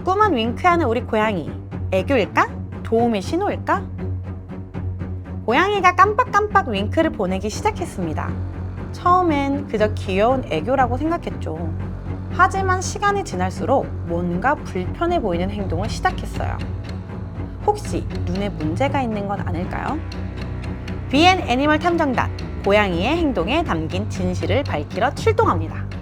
자꾸만 윙크하는 우리 고양이, 애교일까? 도움의 신호일까? 고양이가 깜빡깜빡 윙크를 보내기 시작했습니다. 처음엔 그저 귀여운 애교라고 생각했죠. 하지만 시간이 지날수록 뭔가 불편해 보이는 행동을 시작했어요. 혹시 눈에 문제가 있는 건 아닐까요? 비앤 애니멀 탐정단, 고양이의 행동에 담긴 진실을 밝히러 출동합니다.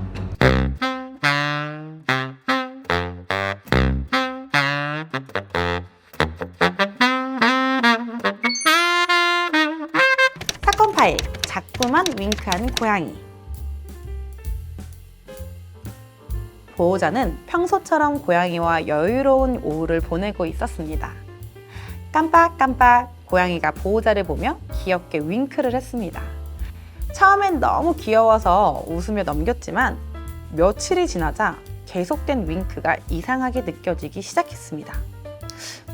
사건 파일, 자꾸만 윙크하는 고양이. 보호자는 평소처럼 고양이와 여유로운 오후를 보내고 있었습니다. 깜빡깜빡 고양이가 보호자를 보며 귀엽게 윙크를 했습니다. 처음엔 너무 귀여워서 웃으며 넘겼지만 며칠이 지나자 계속된 윙크가 이상하게 느껴지기 시작했습니다.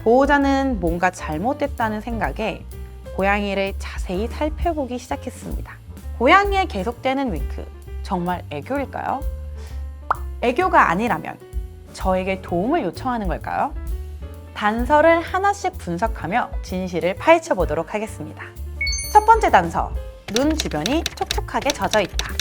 보호자는 뭔가 잘못됐다는 생각에 고양이를 자세히 살펴보기 시작했습니다. 고양이의 계속되는 윙크, 정말 애교일까요? 애교가 아니라면 저에게 도움을 요청하는 걸까요? 단서를 하나씩 분석하며 진실을 파헤쳐 보도록 하겠습니다. 첫 번째 단서, 눈 주변이 촉촉하게 젖어 있다.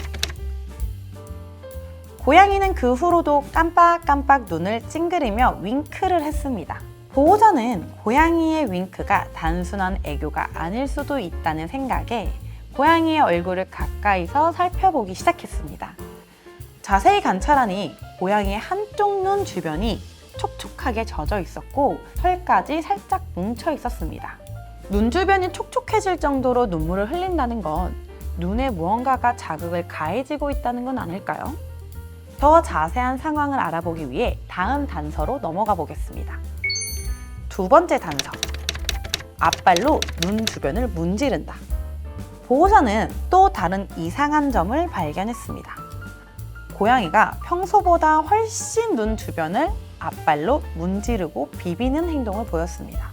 고양이는 그 후로도 깜빡깜빡 눈을 찡그리며 윙크를 했습니다. 보호자는 고양이의 윙크가 단순한 애교가 아닐 수도 있다는 생각에 고양이의 얼굴을 가까이서 살펴보기 시작했습니다. 자세히 관찰하니 고양이의 한쪽 눈 주변이 촉촉하게 젖어 있었고 털까지 살짝 뭉쳐 있었습니다. 눈 주변이 촉촉해질 정도로 눈물을 흘린다는 건 눈에 무언가가 자극을 가해지고 있다는 건 아닐까요? 더 자세한 상황을 알아보기 위해 다음 단서로 넘어가 보겠습니다. 두 번째 단서, 앞발로 눈 주변을 문지른다. 보호자는 또 다른 이상한 점을 발견했습니다. 고양이가 평소보다 훨씬 눈 주변을 앞발로 문지르고 비비는 행동을 보였습니다.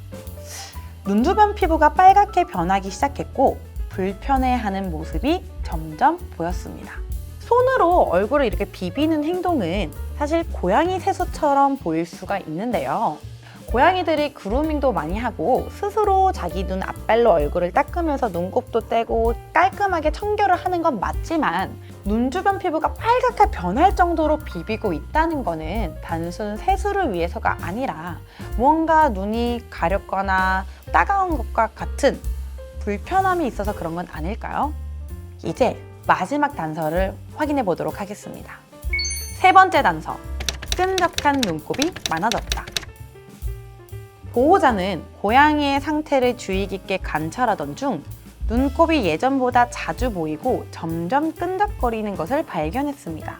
눈 주변 피부가 빨갛게 변하기 시작했고 불편해하는 모습이 점점 보였습니다. 손으로 얼굴을 이렇게 비비는 행동은 사실 고양이 세수처럼 보일 수가 있는데요. 고양이들이 그루밍도 많이 하고 스스로 자기 눈 앞발로 얼굴을 닦으면서 눈곱도 떼고 깔끔하게 청결을 하는 건 맞지만 눈 주변 피부가 빨갛게 변할 정도로 비비고 있다는 거는 단순 세수를 위해서가 아니라 무언가 눈이 가렵거나 따가운 것과 같은 불편함이 있어서 그런 건 아닐까요? 이제 마지막 단서를 확인해 보도록 하겠습니다. 세 번째 단서, 끈적한 눈곱이 많아졌다. 보호자는 고양이의 상태를 주의 깊게 관찰하던 중 눈곱이 예전보다 자주 보이고 점점 끈적거리는 것을 발견했습니다.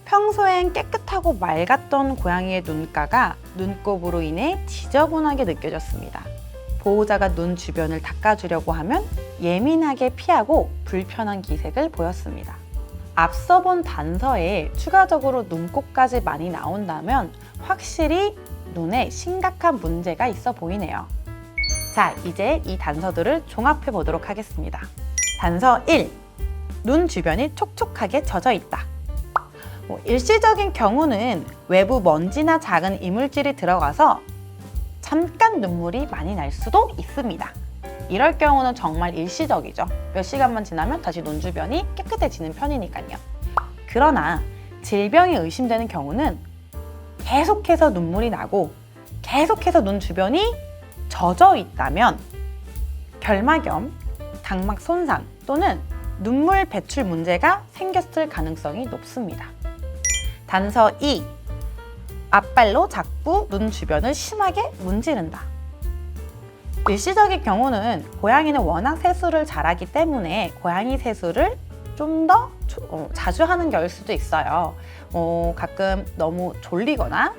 평소엔 깨끗하고 맑았던 고양이의 눈가가 눈곱으로 인해 지저분하게 느껴졌습니다. 보호자가 눈 주변을 닦아주려고 하면 예민하게 피하고 불편한 기색을 보였습니다. 앞서 본 단서에 추가적으로 눈곱까지 많이 나온다면 확실히 눈에 심각한 문제가 있어 보이네요. 자, 이제 이 단서들을 종합해 보도록 하겠습니다. 단서 1. 눈 주변이 촉촉하게 젖어 있다. 일시적인 경우는 외부 먼지나 작은 이물질이 들어가서 잠깐 눈물이 많이 날 수도 있습니다. 이럴 경우는 정말 일시적이죠. 몇 시간만 지나면 다시 눈 주변이 깨끗해지는 편이니까요. 그러나 질병이 의심되는 경우는 계속해서 눈물이 나고 계속해서 눈 주변이 젖어 있다면 결막염, 각막 손상 또는 눈물 배출 문제가 생겼을 가능성이 높습니다. 단서 2. 앞발로 자꾸 눈 주변을 심하게 문지른다. 일시적인 경우는 고양이는 워낙 세수를 잘하기 때문에 고양이 세수를 좀 더 자주 하는 경우일 수도 있어요. 가끔 너무 졸리거나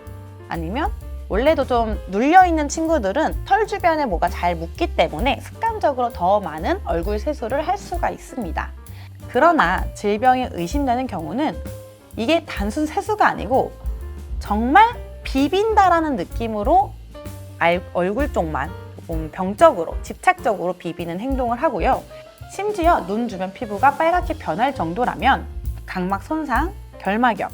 아니면 원래도 좀 눌려있는 친구들은 털 주변에 뭐가 잘 묻기 때문에 습관적으로 더 많은 얼굴 세수를 할 수가 있습니다. 그러나 질병이 의심되는 경우는 이게 단순 세수가 아니고 정말 비빈다라는 느낌으로 얼굴 쪽만 병적으로 집착적으로 비비는 행동을 하고요. 심지어 눈 주변 피부가 빨갛게 변할 정도라면 각막 손상, 결막염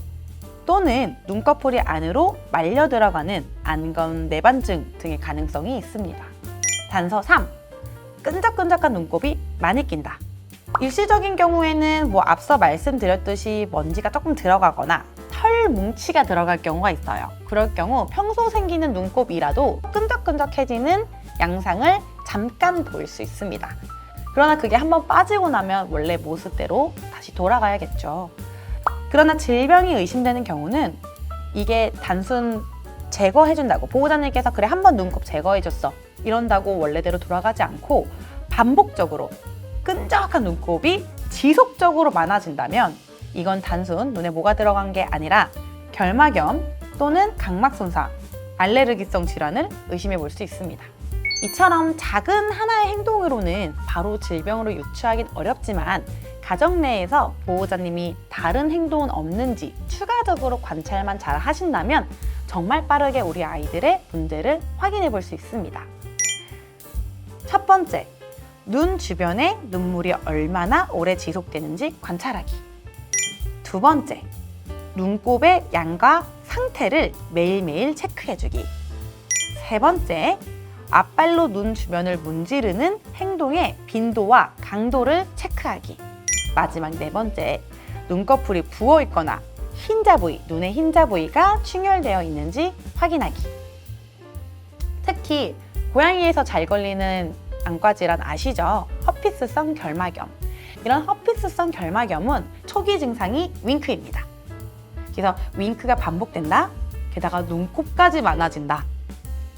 또는 눈꺼풀이 안으로 말려 들어가는 안검 내반증 등의 가능성이 있습니다. 단서 3. 끈적끈적한 눈곱이 많이 낀다. 일시적인 경우에는 앞서 말씀드렸듯이 먼지가 조금 들어가거나 털 뭉치가 들어갈 경우가 있어요. 그럴 경우 평소 생기는 눈곱이라도 끈적끈적해지는 양상을 잠깐 보일 수 있습니다. 그러나 그게 한번 빠지고 나면 원래 모습대로 다시 돌아가야겠죠. 그러나 질병이 의심되는 경우는 이게 단순 제거해준다고 보호자님께서 그래 한번 눈곱 제거해줬어 이런다고 원래대로 돌아가지 않고 반복적으로 끈적한 눈곱이 지속적으로 많아진다면 이건 단순 눈에 뭐가 들어간 게 아니라 결막염 또는 각막 손상, 알레르기성 질환을 의심해 볼 수 있습니다. 이처럼 작은 하나의 행동으로는 바로 질병으로 유추하긴 어렵지만 가정 내에서 보호자님이 다른 행동은 없는지 추가적으로 관찰만 잘 하신다면 정말 빠르게 우리 아이들의 문제를 확인해 볼 수 있습니다. 첫 번째, 눈 주변에 눈물이 얼마나 오래 지속되는지 관찰하기. 두 번째, 눈곱의 양과 상태를 매일매일 체크해주기. 세 번째, 앞발로 눈 주변을 문지르는 행동의 빈도와 강도를 체크하기. 마지막 네 번째, 눈꺼풀이 부어있거나 흰자 부위, 눈의 흰자 부위가 충혈되어 있는지 확인하기. 특히 고양이에서 잘 걸리는 안과 질환 아시죠? 허피스성 결막염. 이런 허피스성 결막염은 초기 증상이 윙크입니다. 그래서 윙크가 반복된다, 게다가 눈곱까지 많아진다,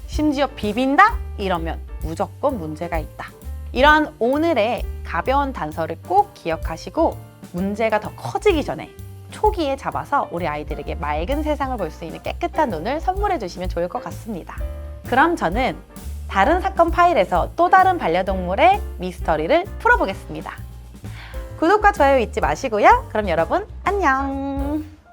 심지어 비빈다? 이러면 무조건 문제가 있다. 이러한 오늘의 가벼운 단서를 꼭 기억하시고 문제가 더 커지기 전에 초기에 잡아서 우리 아이들에게 맑은 세상을 볼 수 있는 깨끗한 눈을 선물해 주시면 좋을 것 같습니다. 그럼 저는 다른 사건 파일에서 또 다른 반려동물의 미스터리를 풀어보겠습니다. 구독과 좋아요 잊지 마시고요. 그럼 여러분 안녕!